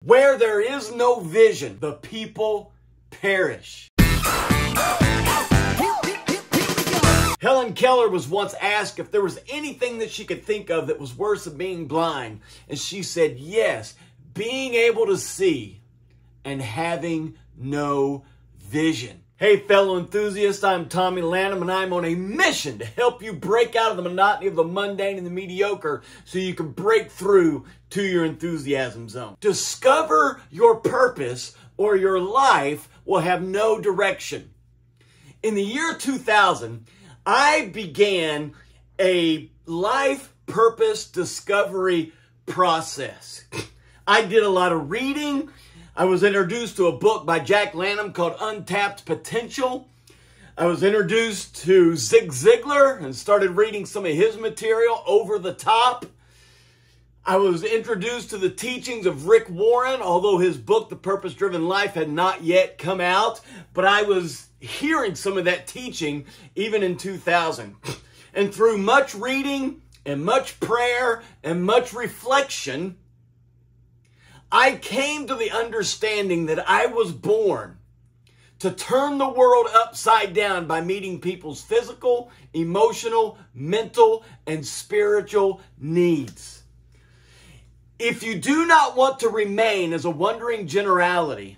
Where there is no vision, the people perish. Helen Keller was once asked if there was anything that she could think of that was worse than being blind. And she said, yes, being able to see and having no vision. Hey, fellow enthusiasts, I'm Tommy Lanham, and I'm on a mission to help you break out of the monotony of the mundane and the mediocre so you can break through to your enthusiasm zone. Discover your purpose or your life will have no direction. In the year 2000, I began a life purpose discovery process. I did a lot of reading. I was introduced to a book by Lanham called Untapped Potential. I was introduced to Zig Ziglar and started reading some of his material, Over the Top. I was introduced to the teachings of Rick Warren, although his book, The Purpose-Driven Life, had not yet come out. But I was hearing some of that teaching even in 2000. And through much reading and much prayer and much reflection, I came to the understanding that I was born to turn the world upside down by meeting people's physical, emotional, mental, and spiritual needs. If you do not want to remain as a wandering generality,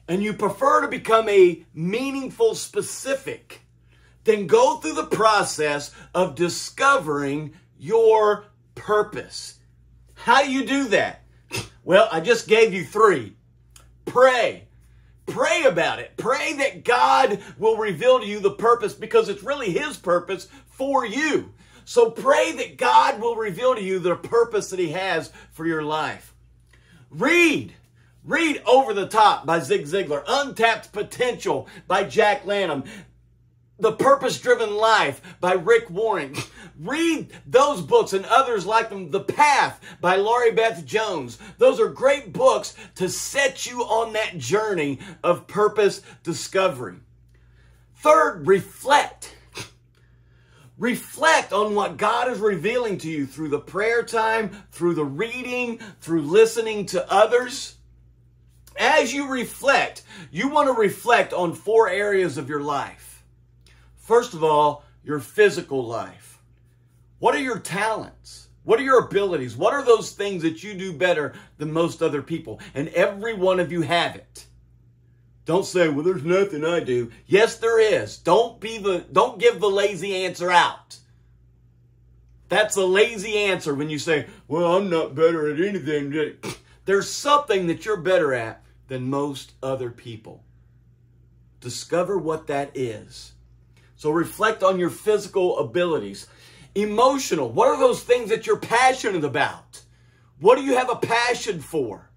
and you prefer to become a meaningful specific, then go through the process of discovering your purpose. How do you do that? Well, I just gave you 3. Pray. Pray about it. Pray that God will reveal to you the purpose because it's really His purpose for you. So pray that God will reveal to you the purpose that He has for your life. Read. Read Over the Top by Zig Ziglar. Untapped Potential by Lanham. The Purpose-Driven Life by Rick Warren. Read those books and others like them. The Path by Laurie Beth Jones. Those are great books to set you on that journey of purpose discovery. Third, reflect. Reflect on what God is revealing to you through the prayer time, through the reading, through listening to others. As you reflect, you want to reflect on 4 areas of your life. First of all, your physical life. What are your talents? What are your abilities? What are those things that you do better than most other people? And every one of you have it. Don't say, well, there's nothing I do. Yes, there is. Don't give the lazy answer out. That's a lazy answer when you say, well, I'm not better at anything. There's something that you're better at than most other people. Discover what that is. So reflect on your physical abilities. Emotional. What are those things that you're passionate about? What do you have a passion for?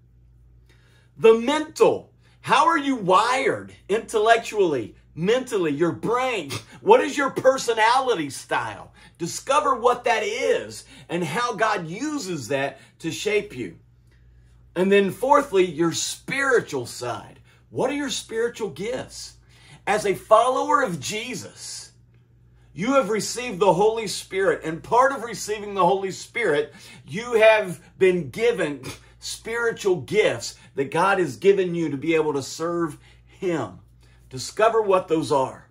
The mental. How are you wired intellectually, mentally, your brain? What is your personality style? Discover what that is and how God uses that to shape you. And then fourthly, your spiritual side. What are your spiritual gifts? As a follower of Jesus, you have received the Holy Spirit. And part of receiving the Holy Spirit, you have been given spiritual gifts that God has given you to be able to serve Him. Discover what those are.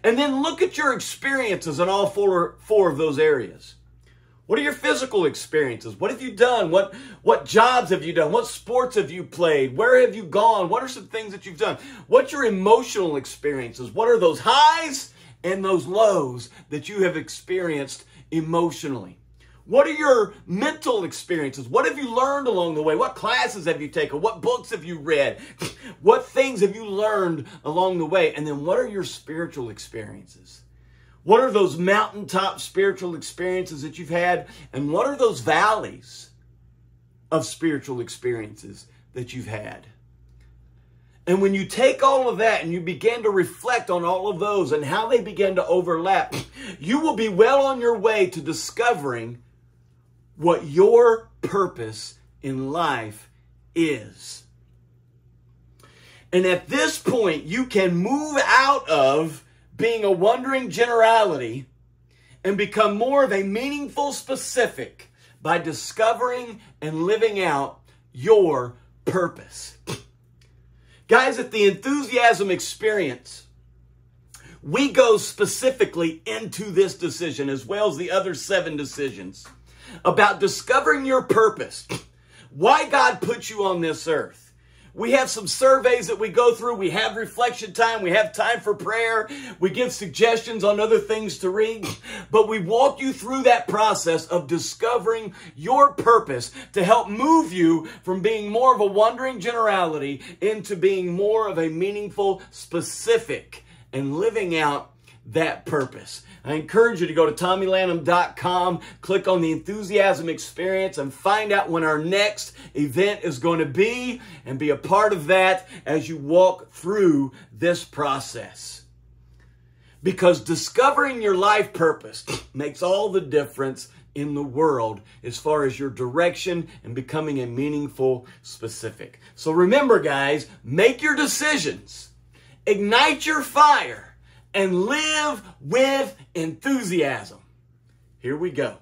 And then look at your experiences in all four of those areas. What are your physical experiences? What have you done? What jobs have you done? What sports have you played? Where have you gone? What are some things that you've done? What's your emotional experiences? What are those highs and those lows that you have experienced emotionally? What are your mental experiences? What have you learned along the way? What classes have you taken? What books have you read? What things have you learned along the way? And then what are your spiritual experiences? What are those mountaintop spiritual experiences that you've had? And what are those valleys of spiritual experiences that you've had? And when you take all of that and you begin to reflect on all of those and how they begin to overlap, you will be well on your way to discovering what your purpose in life is. And at this point, you can move out of being a wandering generality and become more of a meaningful specific by discovering and living out your purpose. Guys, at the Enthusiasm Experience, we go specifically into this decision as well as the other 7 decisions about discovering your purpose, why God put you on this earth. We have some surveys that we go through. We have reflection time. We have time for prayer. We give suggestions on other things to read. But we walk you through that process of discovering your purpose to help move you from being more of a wandering generality into being more of a meaningful, specific, and living out that purpose. I encourage you to go to TommyLanham.com, click on the Enthusiasm Experience, and find out when our next event is going to be, and be a part of that as you walk through this process. Because discovering your life purpose makes all the difference in the world as far as your direction and becoming a meaningful specific. So remember, guys, make your decisions, ignite your fire, and live with enthusiasm. Here we go.